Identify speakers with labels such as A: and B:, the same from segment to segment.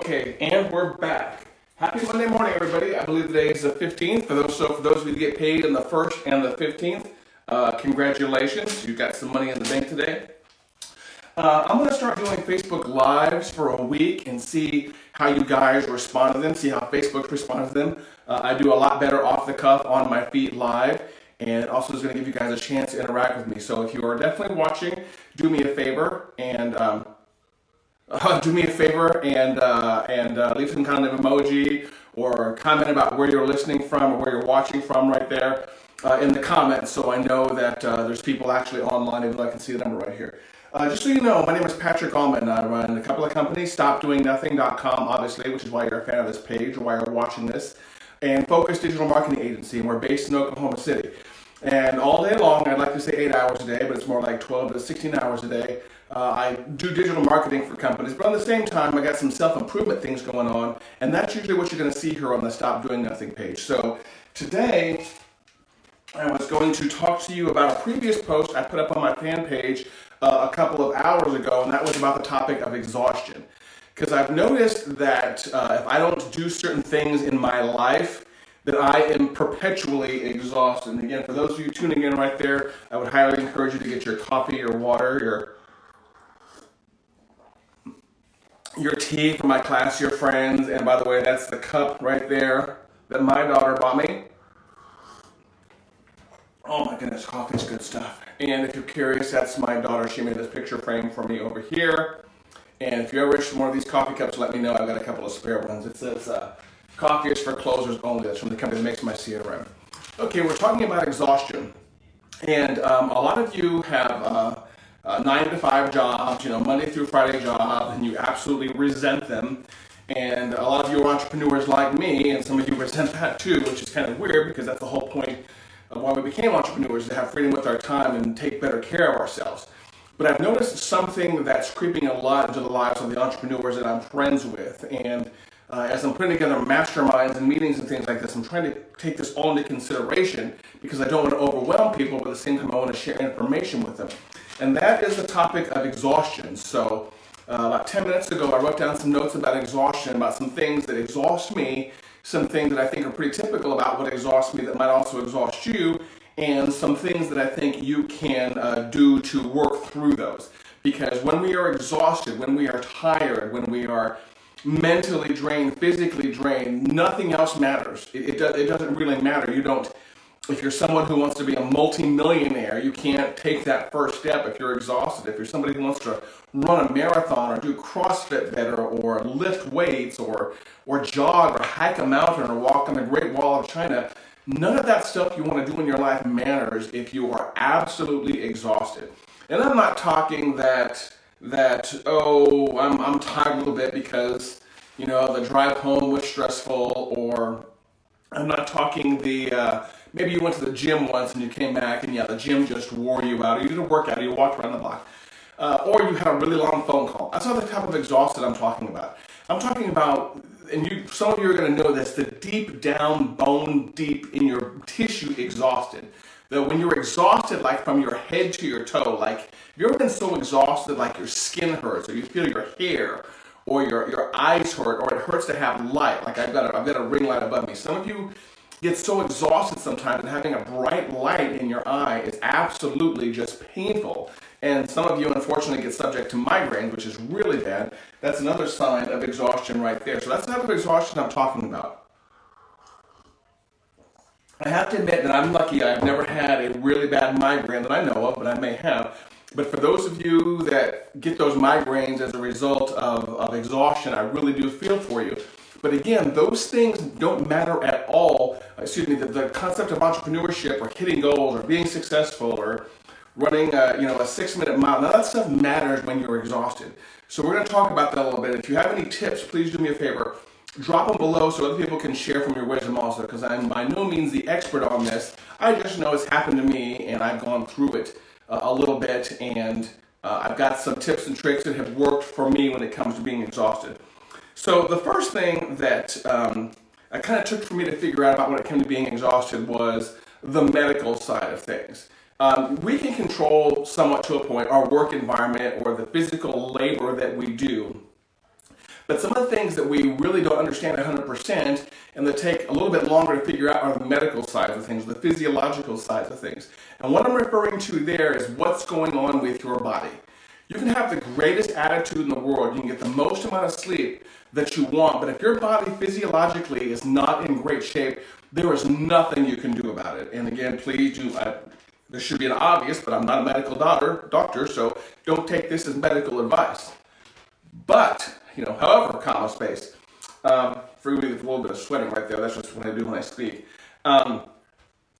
A: Okay, and we're back. Happy Monday morning, everybody. I believe today is the 15th. For those of you that get paid on the 1st and the 15th, congratulations. You got some money in the bank today. I'm going to start doing Facebook Lives for a week and see how you guys respond to them, see how Facebook responds to them. I do a lot better off the cuff on my feed live, and also is going to give you guys a chance to interact with me. So if you are definitely watching, do me a favor and leave some kind of emoji or comment about where you're listening from or where you're watching from right there in the comments, so I know that there's people actually online, even though I can see the number right here. Just so you know, my name is Patrick Allman. I run a couple of companies, StopDoingNothing.com, obviously, which is why you're a fan of this page or why you're watching this, and Focus Digital Marketing Agency, and we're based in Oklahoma City. And all day long, I'd like to say 8 hours a day, but it's more like 12 to 16 hours a day. I do digital marketing for companies, but at the same time, I got some self-improvement things going on, and that's usually what you're going to see here on the Stop Doing Nothing page. So today, I was going to talk to you about a previous post I put up on my fan page a couple of hours ago, and that was about the topic of exhaustion. Because I've noticed that if I don't do certain things in my life, that I am perpetually exhausted. And again, for those of you tuning in right there, I would highly encourage you to get your coffee, your water, your tea for my class, your friends. And by the way, that's the cup right there that my daughter bought me. Oh my goodness, coffee's good stuff. And if you're curious, that's my daughter. She made this picture frame for me over here. And if you're ever interested in one of these coffee cups, let me know. I've got a couple of spare ones. It says, coffee is for closers only. That's from the company that makes my CRM. Okay, we're talking about exhaustion. And a lot of you have 9 to 5 jobs, Monday through Friday jobs, and you absolutely resent them. And a lot of you are entrepreneurs like me, and some of you resent that too, which is kind of weird because that's the whole point of why we became entrepreneurs, to have freedom with our time and take better care of ourselves. But I've noticed something that's creeping a lot into the lives of the entrepreneurs that I'm friends with. And as I'm putting together masterminds and meetings and things like this, I'm trying to take this all into consideration because I don't want to overwhelm people, but at the same time I want to share information with them. And that is the topic of exhaustion. So about 10 minutes ago, I wrote down some notes about exhaustion, about some things that exhaust me, some things that I think are pretty typical about what exhausts me that might also exhaust you, and some things that I think you can do to work through those. Because when we are exhausted, when we are tired, when we are mentally drained, physically drained, nothing else matters. It doesn't really matter. If you're someone who wants to be a multi-millionaire, you can't take that first step if you're exhausted. If you're somebody who wants to run a marathon or do CrossFit better or lift weights or jog or hike a mountain or walk on the Great Wall of China, none of that stuff you want to do in your life matters if you are absolutely exhausted. And I'm not talking that I'm tired a little bit because, the drive home was stressful, or I'm not talking maybe you went to the gym once and you came back and the gym just wore you out, or you did a workout, or you walked around the block, or you had a really long phone call. That's not the type of exhausted I'm talking about. I'm talking about, and some of you are going to know this, the deep down, bone deep in your tissue exhausted. That when you're exhausted, like from your head to your toe, like have you ever been so exhausted like your skin hurts, or you feel your hair, or your eyes hurt, or it hurts to have light, like I've got a ring light above me. Some of you get so exhausted sometimes that having a bright light in your eye is absolutely just painful. And some of you, unfortunately, get subject to migraines, which is really bad. That's another sign of exhaustion right there. So that's the type of exhaustion I'm talking about. I have to admit that I'm lucky. I've never had a really bad migraine that I know of, but I may have. But for those of you that get those migraines as a result of exhaustion, I really do feel for you. But again, those things don't matter at all. The concept of entrepreneurship or hitting goals or being successful or running a 6-minute mile, none of that stuff matters when you're exhausted. So we're going to talk about that a little bit. If you have any tips, please do me a favor. Drop them below so other people can share from your wisdom also, because I'm by no means the expert on this. I just know it's happened to me, and I've gone through it a little bit, and I've got some tips and tricks that have worked for me when it comes to being exhausted. So the first thing that I kind of took for me to figure out about when it came to being exhausted was the medical side of things. We can control somewhat to a point our work environment or the physical labor that we do. But some of the things that we really don't understand 100% and that take a little bit longer to figure out are the medical side of things, the physiological side of things. And what I'm referring to there is what's going on with your body. You can have the greatest attitude in the world, you can get the most amount of sleep that you want, but if your body physiologically is not in great shape, there is nothing you can do about it. And again, please do, this should be an obvious, but I'm not a medical doctor, so don't take this as medical advice. But, however, comma space, forgive me with a little bit of sweating right there, that's just what I do when I speak.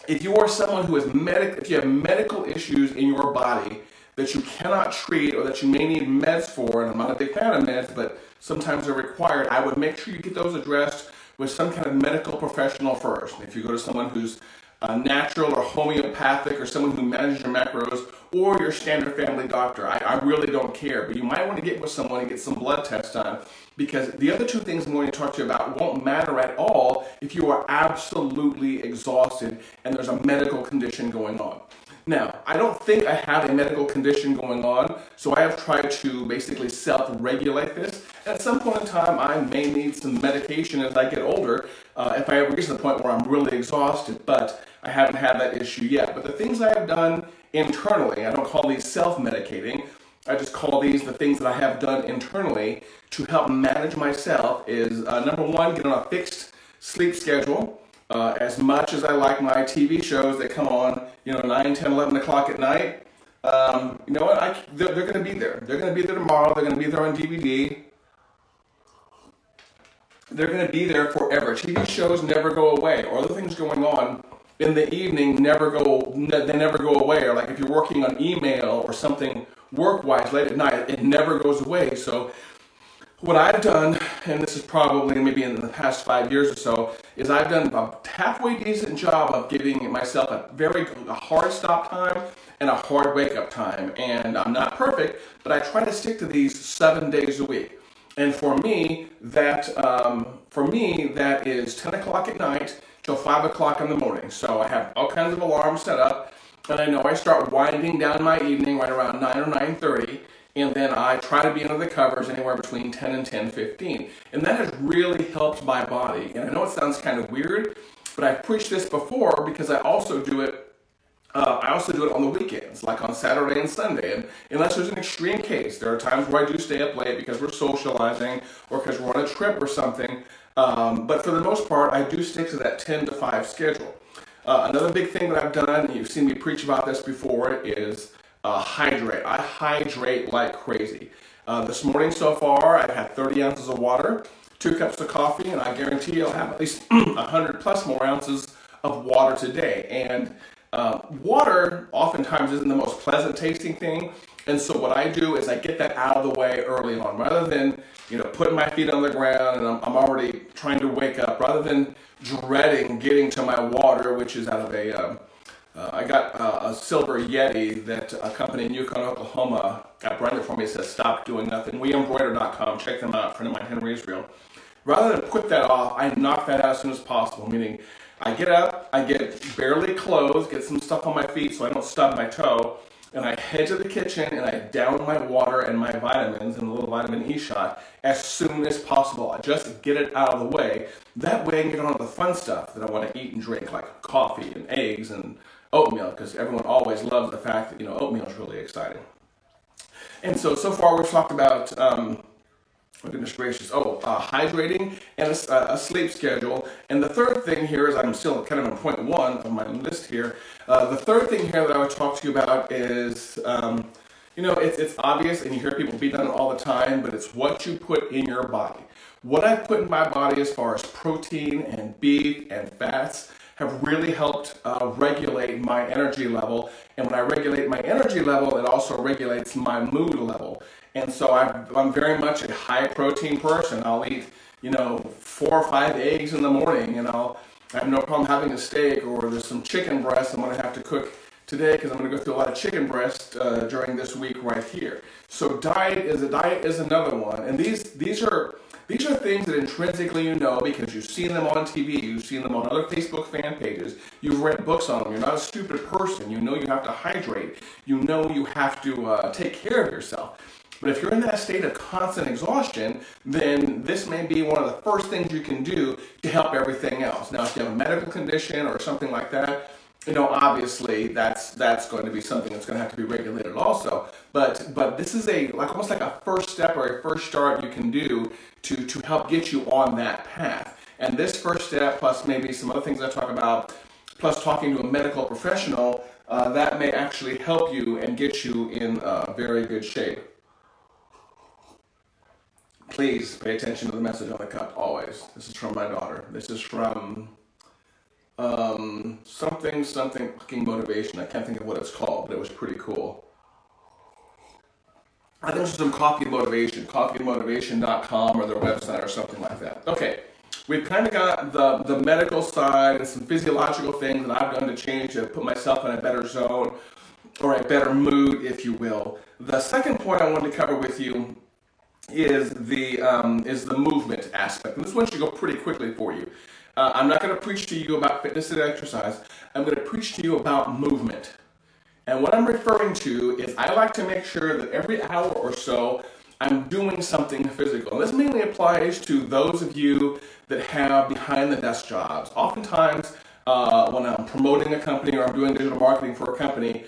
A: If you are someone who is if you have medical issues in your body that you cannot treat or that you may need meds for, and I'm not a big fan of meds, but sometimes they're required, I would make sure you get those addressed with some kind of medical professional first. If you go to someone who's natural or homeopathic or someone who manages your macros or your standard family doctor, I really don't care, but you might want to get with someone and get some blood tests done, because the other two things I'm going to talk to you about won't matter at all if you are absolutely exhausted and there's a medical condition going on. Now, I don't think I have a medical condition going on, so I have tried to basically self-regulate this. At some point in time, I may need some medication as I get older, if I ever get to the point where I'm really exhausted, but I haven't had that issue yet. But the things I have done internally, I don't call these self-medicating, I just call these the things that I have done internally to help manage myself is, number one, get on a fixed sleep schedule. As much as I like my TV shows that come on, 9, 10, 11 o'clock at night, you know what, they're going to be there. They're going to be there tomorrow. They're going to be there on DVD. They're going to be there forever. TV shows never go away. Or other things going on in the evening they never go away. Or like if you're working on email or something work-wise late at night, it never goes away. So what I've done, and this is probably maybe in the past 5 years or so, is I've done a halfway decent job of giving myself a hard stop time and a hard wake up time. And I'm not perfect, but I try to stick to these 7 days a week. And for me, that is 10 o'clock at night till 5 o'clock in the morning. So I have all kinds of alarms set up, and I know I start winding down my evening right around 9 or 9:30. And then I try to be under the covers anywhere between 10 and 10:15. And that has really helped my body. And I know it sounds kind of weird, but I've preached this before because I also do it on the weekends, like on Saturday and Sunday. And unless there's an extreme case, there are times where I do stay up late because we're socializing or because we're on a trip or something. But for the most part, I do stick to that 10 to 5 schedule. Another big thing that I've done, and you've seen me preach about this before, is hydrate. I hydrate like crazy. This morning so far, I've had 30 ounces of water, 2 cups of coffee, and I guarantee you'll have at least 100 plus more ounces of water today. And water oftentimes isn't the most pleasant tasting thing. And so what I do is I get that out of the way early on, rather than putting my feet on the ground and I'm already trying to wake up, rather than dreading getting to my water, which is out of I got a silver Yeti that a company in Yukon, Oklahoma got branded for me. It says "Stop Doing Nothing." WeEmbroider.com. Check them out. A friend of mine, Henry Israel. Rather than put that off, I knock that out as soon as possible. Meaning, I get up, I get barely clothed, get some stuff on my feet so I don't stub my toe, and I head to the kitchen and I down my water and my vitamins and a little vitamin E shot as soon as possible. I just get it out of the way. That way I can get on to the fun stuff that I want to eat and drink, like coffee and eggs and oatmeal, because everyone always loves the fact that oatmeal is really exciting. And so far we've talked about goodness gracious, hydrating and a sleep schedule. And the third thing here is, I'm still kind of on point 1 of my list here. The third thing here that I would talk to you about is, it's obvious, and you hear people beat on it all the time, but it's what you put in your body. What I put in my body as far as protein and beef and fats have really helped regulate my energy level. And when I regulate my energy level, it also regulates my mood level. And so I'm very much a high protein person. I'll eat, 4 or 5 eggs in the morning, and I have no problem having a steak, or there's some chicken breast I'm going to have to cook today because I'm going to go through a lot of chicken breast during this week right here. So diet is another one. And these are things that intrinsically because you've seen them on TV, you've seen them on other Facebook fan pages, you've read books on them, you're not a stupid person, you have to hydrate, you have to take care of yourself. But if you're in that state of constant exhaustion, then this may be one of the first things you can do to help everything else. Now, if you have a medical condition or something like that, obviously that's going to be something that's going to have to be regulated also. But this is almost like a first step or a first start you can do to help get you on that path. And this first step, plus maybe some other things I talk about, plus talking to a medical professional, that may actually help you and get you in very good shape. Please pay attention to the message on the cup, always. This is from my daughter. This is from something fucking motivation. I can't think of what it's called, but it was pretty cool. I think this is some coffee motivation, coffeemotivation.com or their website or something like that. Okay, we've kind of got the medical side and some physiological things that I've done to change to put myself in a better zone or a better mood, if you will. The second point I wanted to cover with you is the movement aspect. And this one should go pretty quickly for you. I'm not going to preach to you about fitness and exercise. I'm going to preach to you about movement. And what I'm referring to is I like to make sure that every hour or so I'm doing something physical. And this mainly applies to those of you that have behind the desk jobs. Oftentimes, when I'm promoting a company or I'm doing digital marketing for a company,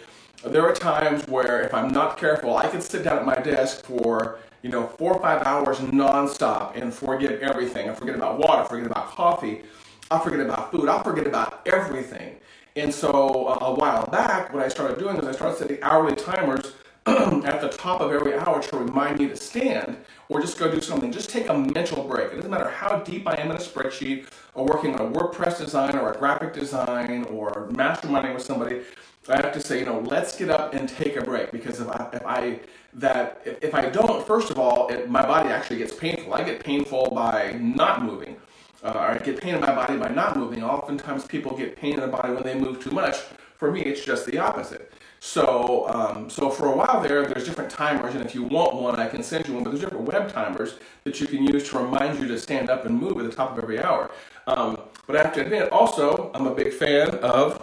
A: there are times where if I'm not careful, I can sit down at my desk for 4 or 5 hours nonstop and forget everything. I forget about water, forget about coffee, I forget about food, I forget about everything. And so a while back, what I started doing is I started setting hourly timers at the top of every hour to remind me to stand or just go do something. Just take a mental break. It doesn't matter how deep I am in a spreadsheet or working on a WordPress design or a graphic design or masterminding with somebody. I have to say, let's get up and take a break, because if I don't, first of all, my body actually gets painful. I get painful by not moving, or I get pain in my body by not moving. Oftentimes people get pain in the body when they move too much. For me, it's just the opposite. So for a while there's different timers, and if you want one, I can send you one, but there's different web timers that you can use to remind you to stand up and move at the top of every hour. But I have to admit, also, I'm a big fan of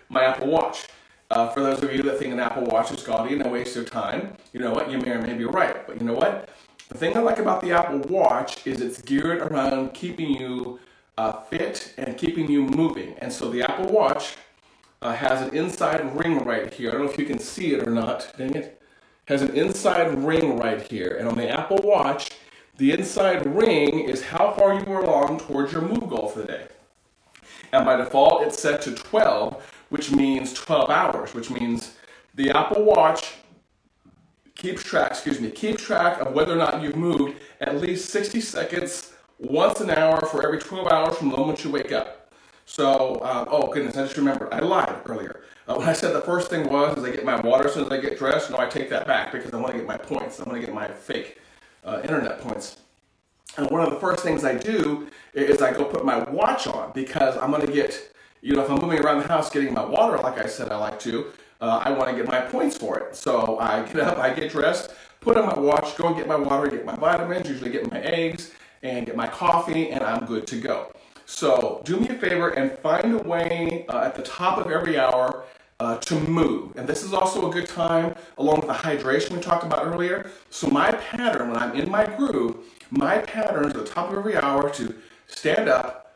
A: my Apple Watch. For those of you that think an Apple Watch is gaudy and a waste of time, you know what? You may or may be right. But you know what? The thing I like about the Apple Watch is it's geared around keeping you fit and keeping you moving. And so the Apple Watch has an inside ring right here. I don't know if you can see it or not. Dang it. Has an inside ring right here. And on the Apple Watch, the inside ring is how far you are along towards your move goal for the day. And by default, it's set to 12, which means 12 hours, which means the Apple Watch keeps track of whether or not you've moved at least 60 seconds once an hour for every 12 hours from the moment you wake up. So, oh goodness, I just remembered, I lied earlier. When I said the first thing is I get my water as soon as I get dressed. No, I take that back because I want to get my points. I want to get my fake internet points. And one of the first things I do is I go put my watch on, because I'm going to get, if I'm moving around the house getting my water, like I said I like to, I want to get my points for it. So I get up, I get dressed, put on my watch, go get my water, get my vitamins, usually get my eggs, and get my coffee, and I'm good to go. So do me a favor and find a way at the top of every hour to move. And this is also a good time, along with the hydration we talked about earlier. So my pattern, when I'm in my groove, my pattern is at the top of every hour to stand up,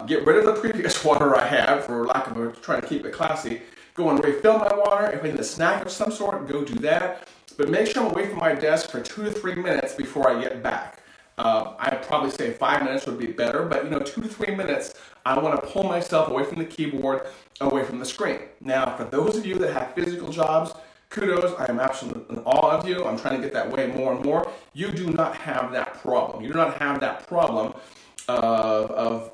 A: get rid of the previous water I have, for lack of trying to keep it classy, go and refill my water. If I need a snack of some sort, go do that. But make sure I'm away from my desk for 2 to 3 minutes before I get back. I'd probably say 5 minutes would be better, but 2 to 3 minutes, I want to pull myself away from the keyboard, away from the screen. Now, for those of you that have physical jobs, kudos, I am absolutely in awe of you. I'm trying to get that way more and more. You do not have that problem. You do not have that problem of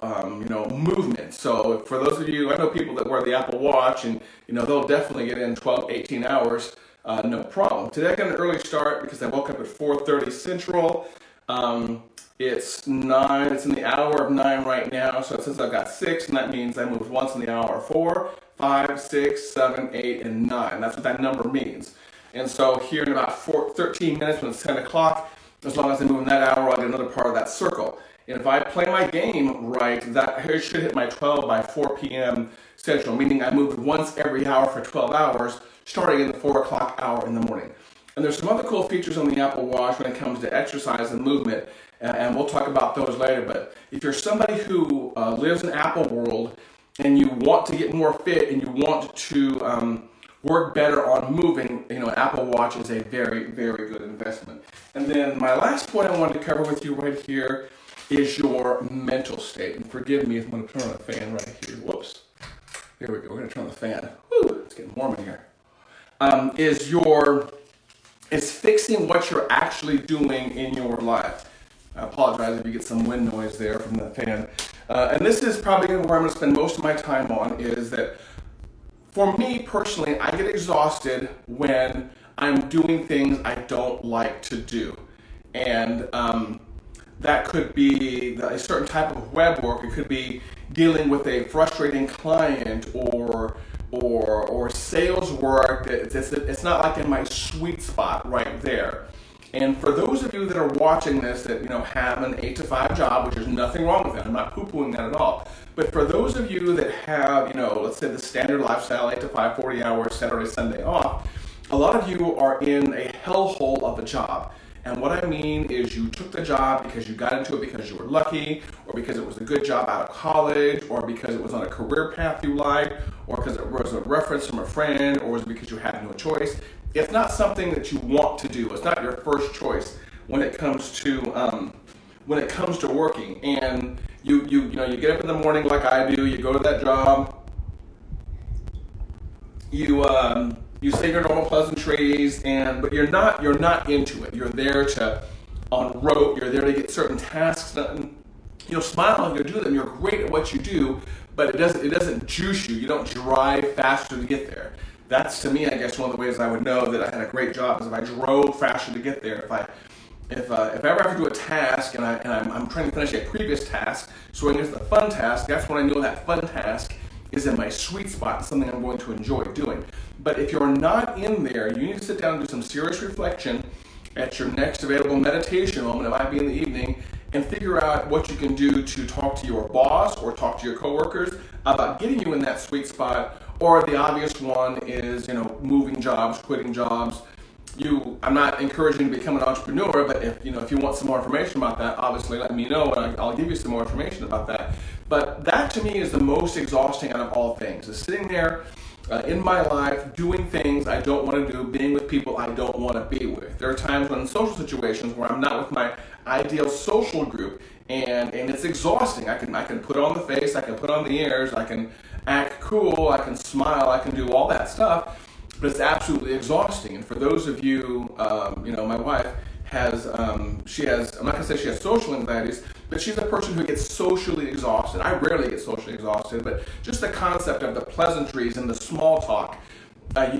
A: movement. So for those of you, I know people that wear the Apple Watch, and they'll definitely get in 12, 18 hours, no problem. Today I got an early start because I woke up at 4:30 Central. It's 9, it's in the hour of 9 right now, so since I've got 6, and that means I moved once in the hour 4, 5, 6, 7, 8, and 9. That's what that number means. And so here in about 13 minutes, when it's 10 o'clock, as long as I move in that hour, I'll get another part of that circle. And if I play my game right, that should hit my 12 by 4 p.m. Central, meaning I moved once every hour for 12 hours, starting in the 4 o'clock hour in the morning. And there's some other cool features on the Apple Watch when it comes to exercise and movement, and we'll talk about those later. But if you're somebody who lives in Apple world and you want to get more fit and you want to work better on moving, you know, an Apple Watch is a very, very good investment. And then my last point I wanted to cover with you right here is your mental state. And forgive me if I'm going to turn on the fan right here. Whoops. There we go. We're going to turn on the fan. Woo, it's getting warm in here. Is fixing what you're actually doing in your life. I apologize if you get some wind noise there from the fan. And this is probably where I'm going to spend most of my time on, is that for me personally, I get exhausted when I'm doing things I don't like to do. And that could be a certain type of web work. It could be dealing with a frustrating client or sales work. It's not like in my sweet spot right there. And for those of you that are watching this that, you know, have an 8 to 5 job, which there's nothing wrong with that, I'm not poo-pooing that at all. But for those of you that have, you know, let's say the standard lifestyle, 8 to 5, 40 hours, Saturday, Sunday off, a lot of you are in a hellhole of a job. And what I mean is you took the job because you got into it because you were lucky, or because it was a good job out of college, or because it was on a career path you liked, or because it was a reference from a friend, or was it because you had no choice. It's not something that you want to do. It's not your first choice when it comes to working. And you get up in the morning like I do. You go to that job. You say your normal pleasantries, but you're not into it. You're there on rote. You're there to get certain tasks done. You'll smile and you'll do them. You're great at what you do, but it doesn't juice you. You don't drive faster to get there. That's, to me, I guess, one of the ways I would know that I had a great job is if I drove faster to get there. If I ever have to do a task and I'm trying to finish a previous task, so when it's the fun task, that's when I know that fun task is in my sweet spot and something I'm going to enjoy doing. But if you're not in there, you need to sit down and do some serious reflection at your next available meditation moment, it might be in the evening, and figure out what you can do to talk to your boss or talk to your coworkers about getting you in that sweet spot. Or the obvious one is, you know, moving jobs, quitting jobs. I'm not encouraging you to become an entrepreneur, but if you want some more information about that, obviously let me know and I'll give you some more information about that. But that to me is the most exhausting out of all things, is sitting there in my life doing things I don't want to do, being with people I don't want to be with. There are times when in social situations where I'm not with my ideal social group, and it's exhausting. I can put on the face, I can put on the ears, I can act cool, I can smile, I can do all that stuff, but it's absolutely exhausting. And for those of you, my wife has, I'm not gonna say she has social anxieties, but she's a person who gets socially exhausted. I rarely get socially exhausted, but just the concept of the pleasantries and the small talk,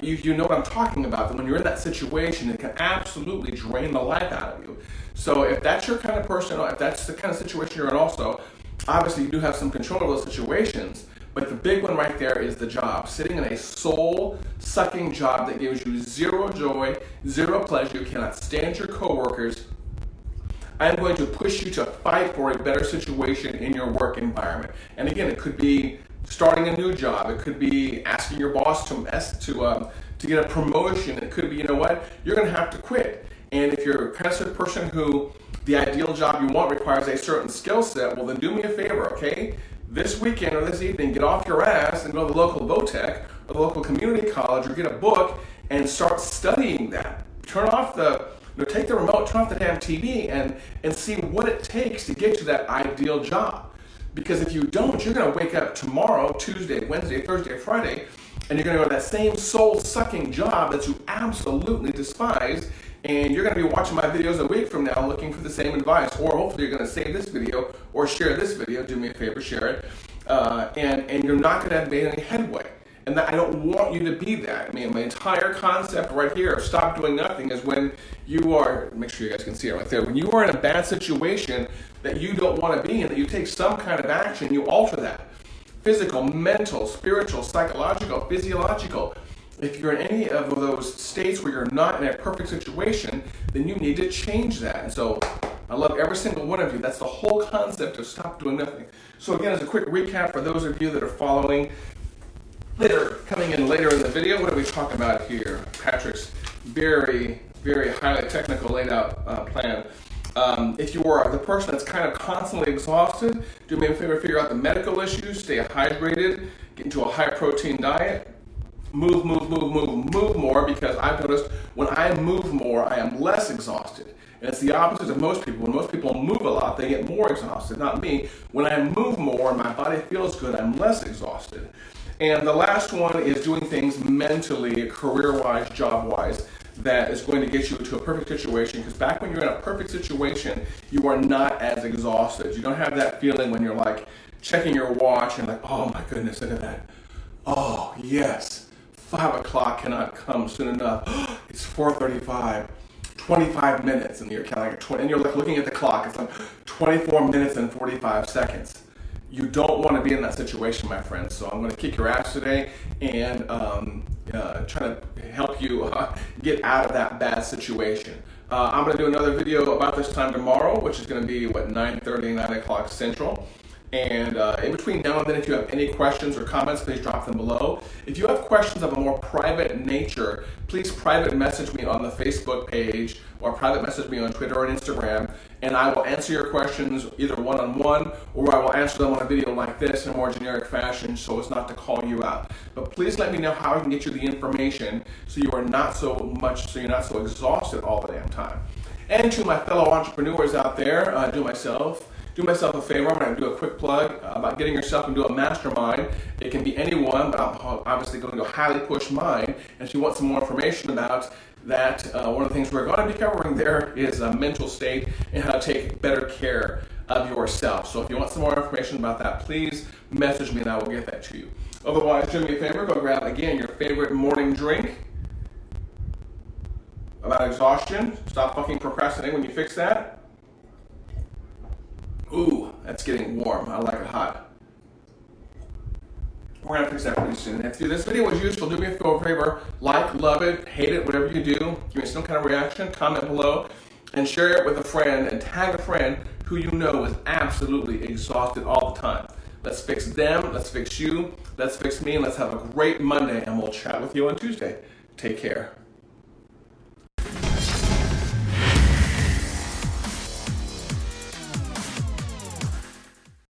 A: you know what I'm talking about, that when you're in that situation, it can absolutely drain the life out of you. So if that's your kind of person, or if that's the kind of situation you're in also, obviously you do have some control of those situations. But the big one right there is the job. Sitting in a soul-sucking job that gives you zero joy, zero pleasure, you cannot stand your coworkers. I'm going to push you to fight for a better situation in your work environment. And again, it could be starting a new job. It could be asking your boss to get a promotion. It could be, you know what, you're going to have to quit. And if you're kind of a person who the ideal job you want requires a certain skill set, well then do me a favor, okay? This weekend or this evening, get off your ass and go to the local VOTEC or the local community college or get a book and start studying that. Take the remote, turn off the damn TV and see what it takes to get to that ideal job. Because if you don't, you're going to wake up tomorrow, Tuesday, Wednesday, Thursday, Friday, and you're going to go to that same soul-sucking job that you absolutely despise, and you're going to be watching my videos a week from now looking for the same advice, or hopefully you're going to save this video or share this video, do me a favor, share it, and you're not going to have made any headway. And I don't want you to be that. I mean, my entire concept right here of stop doing nothing is when you are, make sure you guys can see it right there, when you are in a bad situation that you don't want to be in, that you take some kind of action, you alter that. Physical, mental, spiritual, psychological, physiological. If you're in any of those states where you're not in a perfect situation, then you need to change that. And so I love every single one of you. That's the whole concept of stop doing nothing. So again, as a quick recap for those of you that are following, coming in later in the video, what are we talking about here? Patrick's very very highly technical laid out plan. If you are the person that's kind of constantly exhausted, do me a favor, figure out the medical issues, stay hydrated, get into a high protein diet, move more, because I've noticed when I move more, I am less exhausted. And it's the opposite of most people. When most people move a lot, they get more exhausted. Not me. When I move more and my body feels good, I'm less exhausted. And the last one is doing things mentally, career-wise, job-wise, that is going to get you into a perfect situation, because back when you're in a perfect situation, you are not as exhausted. You don't have that feeling when you're like checking your watch and like, oh my goodness, look at that. Oh yes, 5 o'clock cannot come soon enough. It's 4:35, 25 minutes, and you're counting and you're like looking at the clock. It's like 24 minutes and 45 seconds. You don't want to be in that situation, my friends. So I'm going to kick your ass today and try to help you get out of that bad situation. I'm going to do another video about this time tomorrow, which is going to be, 9:30, 9 o'clock Central. And in between now and then, if you have any questions or comments, please drop them below. If you have questions of a more private nature, please private message me on the Facebook page or private message me on Twitter or Instagram, and I will answer your questions either one-on-one, or I will answer them on a video like this in a more generic fashion so as not to call you out. But please let me know how I can get you the information so you're not so exhausted all the damn time. And to my fellow entrepreneurs out there, do myself a favor. I'm going to do a quick plug about getting yourself into a mastermind. It can be anyone, but I'm obviously going to highly push mine. And if you want some more information about that, one of the things we're going to be covering there is a mental state and how to take better care of yourself. So if you want some more information about that, please message me and I will get that to you. Otherwise, do me a favor, go grab, again, your favorite morning drink about exhaustion. Stop fucking procrastinating when you fix that. Ooh, that's getting warm. I like it hot. We're going to fix that pretty soon. If this video was useful, do me a favor, like, love it, hate it, whatever you do. Give me some kind of reaction, comment below, and share it with a friend, and tag a friend who you know is absolutely exhausted all the time. Let's fix them, let's fix you, let's fix me, and let's have a great Monday, and we'll chat with you on Tuesday. Take care.